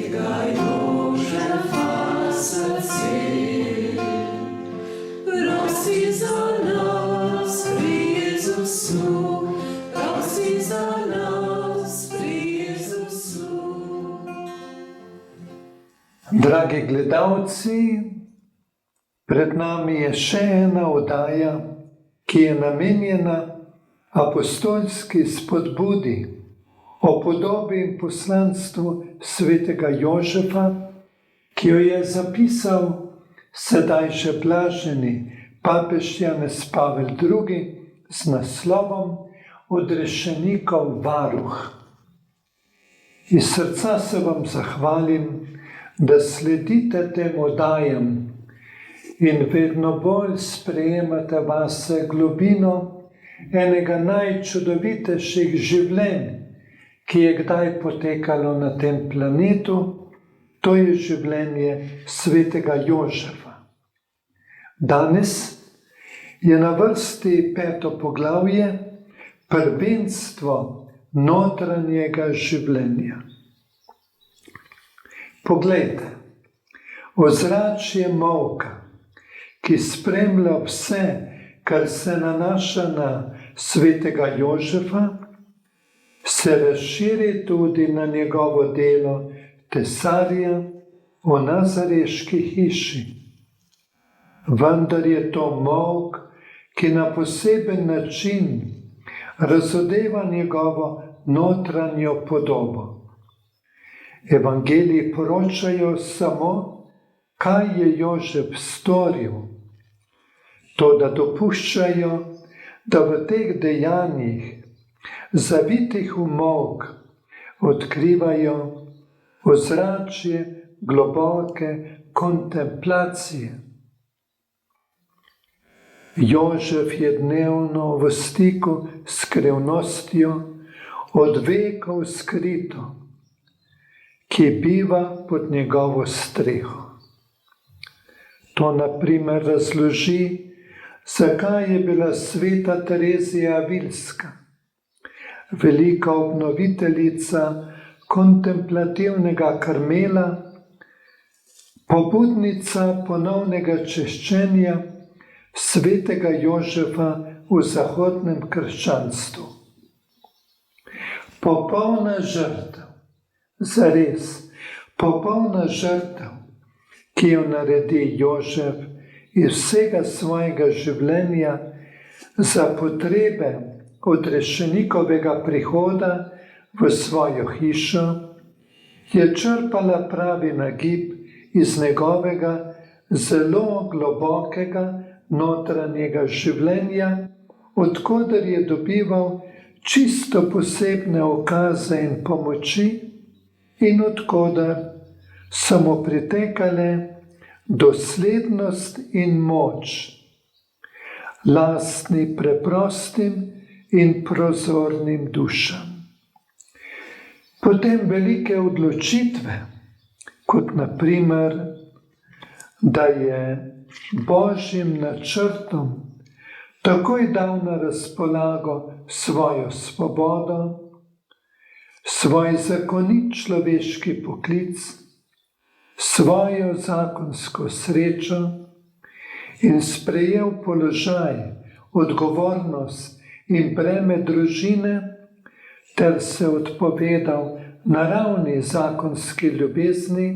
svetega Jožefa srce. Prosi za nas pri Jezusu, prosi za nas pri Jezusu. Dragi gledalci, pred nami je še ena oddaja, ki je namenjena apostolski spodbudi o podobi in poslanstvu svetega Jožefa, ki jo je zapisal sedaj že blaženi papež Janez Pavel II z naslovom Odrešenikov varuh. Iz srca se vam zahvalim, da sledite tem oddajam in vedno bolj sprejemate vase globino enega najčudovitejših življenj, ki je kdaj potekalo na tem planetu, to je življenje svetega Jožefa. Danes je na vrsti 5. poglavje, prvenstvo notranjega življenja. Poglejte, ozračje molka, ki spremlja vse, kar se nanaša na svetega Jožefa, se razširi tudi na njegovo delo tesarja v nazareški hiši. Vendar je to molk, ki na poseben način razodeva njegovo notranjo podobo. Evangeliji poročajo samo, kaj je Jožef storil, toda dopuščajo, da v teh dejanjih, zavitih v molk, odkrivajo ozračje globoke kontemplacije. Jožef je dnevno v stiku s skrivnostjo, od vekov skrito, ki biva pod njegovo streho. To na primer razloži, zakaj je bila sveta Terezija Avilska, velika obnoviteljica kontemplativnega Karmela, pobudnica ponovnega češčenja svetega Jožefa v zahodnem krščanstvu. Popolna žrtev, zares popolna žrtev, ki jo naredi Jožef iz vsega svojega življenja za potrebe odrešenikovega prihoda v svojo hišo, je črpala pravi nagib iz njegovega zelo globokega notranjega življenja, od koder je dobival čisto posebne ukaze in pomoči in od koder so mu pritekale doslednost in moč, lastni preprostim in prozornim dušam. Potem velike odločitve, kot na primer, da je Božjim načrtom takoj dal na razpolago svojo svobodo, svoj zakonit človeški poklic, svojo zakonsko srečo in sprejel položaj, odgovornost in breme družine ter se odpovedal naravni zakonski ljubezni,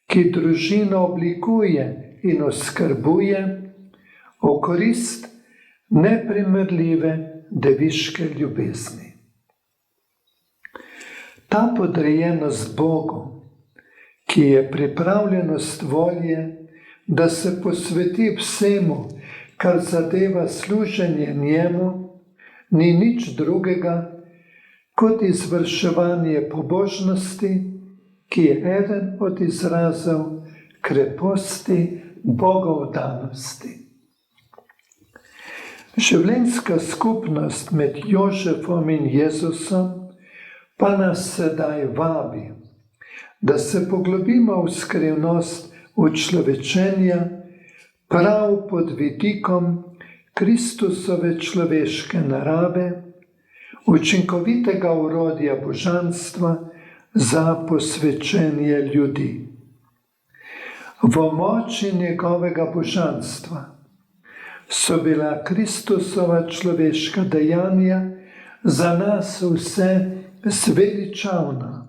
ki družino oblikuje in oskrbuje v korist neprimerljive deviške ljubezni. Ta podrejenost Bogu, ki je pripravljenost volje, da se posveti vsemu, kar zadeva služenje njemu, ni nič drugega kot izvrševanje pobožnosti, ki je eden od izrazov kreposti bogovdanosti. Življenjska skupnost med Jožefom in Jezusom pa nas sedaj vabi, da se poglobimo v skrivnost učlovečenja prav pod vidikom Kristusove človeške narave, učinkovitega orodja božanstva za posvečenje ljudi. V moči njegovega božanstva so bila Kristusova človeška dejanja za nas vse zveličavna,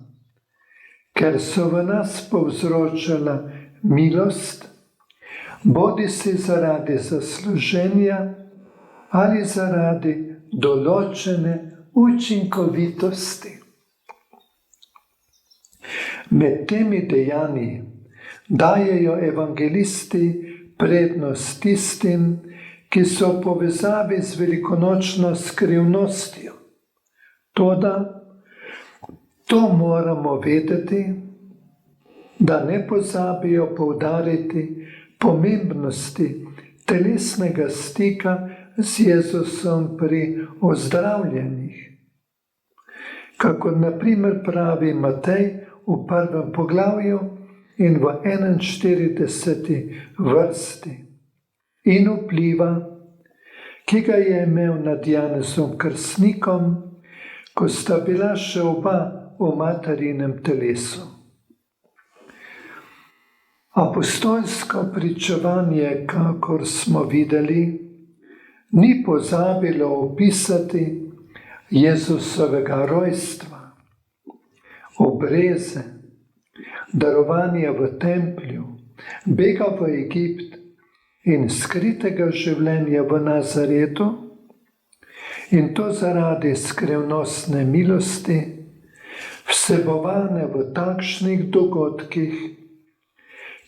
ker so v nas povzročala milost, bodisi zaradi zasluženja ali zaradi določene učinkovitosti. Med temi dejanji dajejo evangelisti prednost tistim, ki so v povezavi z velikonočno skrivnostjo. Toda to moramo vedeti, da ne pozabijo poudariti pomembnosti telesnega stika z Jezusom pri ozdravljenjih. Kakor na primer pravi Matej v 1. poglavju in v 41. vrsti. In vpliva, ki ga je imel nad Janezom Krstnikom, ko sta bila še oba v materinem telesu. Apostolsko pričevanje, kakor smo videli, ni pozabilo opisati Jezusovega rojstva, obreze, darovanje v templju, bega v Egipt in skritega življenja v Nazaretu, in to zaradi skrivnostne milosti, vsebovane v takšnih dogodkih,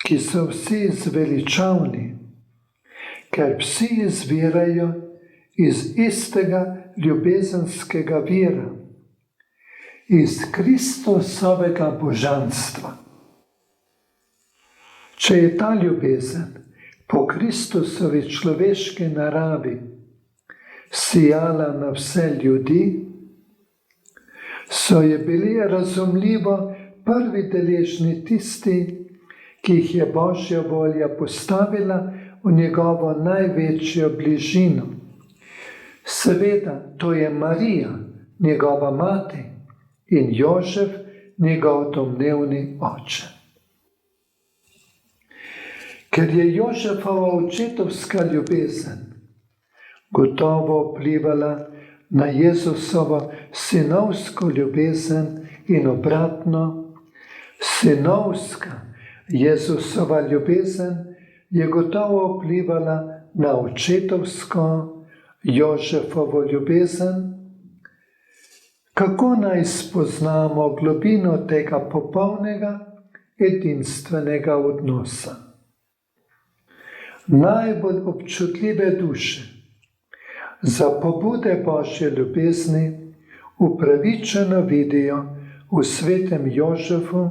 ki so vsi zveličavni, ker vsi izvirajo iz istega ljubezenskega vira, iz Kristusovega božanstva. Če je ta ljubezen po Kristusovi človeški naravi sijala na vse ljudi, so je bili razumljivo prvi deležni tisti, ki jih je Božja volja postavila v njegovo največjo bližino. Seveda, to je Marija, njegova mati, in Jožef, njegov domnevni oče. Ker je Jožefova očetovska ljubezen gotovo vplivala na Jezusovo sinovsko ljubezen in obratno, sinovska Jezusova ljubezen je gotovo vplivala na očetovsko Jožefovo ljubezen. Kako naj spoznamo globino tega popolnega, edinstvenega odnosa? Najbolj občutljive duše za pobude Božje ljubezni upravičeno vidijo v svetem Jožefu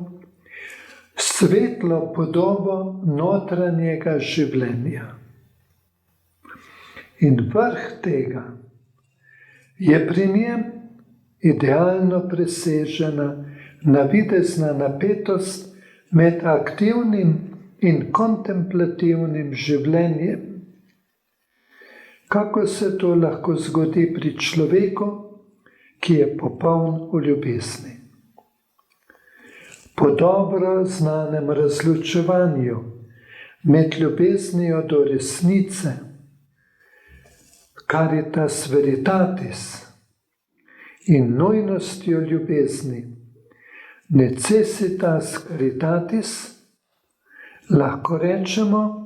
svetlo podobo notranjega življenja. In vrh tega je pri njem idealno presežena navidezna napetost med aktivnim in kontemplativnim življenjem. Kako se to lahko zgodi pri človeku, ki je popoln v ljubezni? Po dobro znanem razločevanju med ljubeznijo do resnice, caritas veritatis, in nujnostjo ljubezni, necessitas caritatis, lahko rečemo,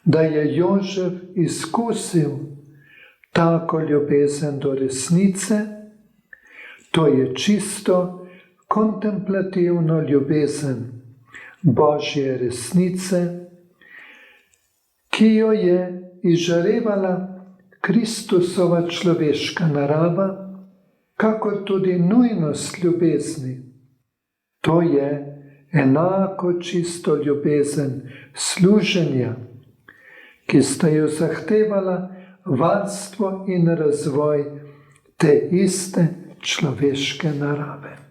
da je Jožef izkusil tako ljubezen do resnice, to je čisto kontemplativno ljubezen Božje resnice, ki jo je izžarevala Kristusova človeška narava, kakor tudi nujnost ljubezni. To je enako čisto ljubezen služenja, ki sta jo zahtevala varstvo in razvoj te iste človeške narave.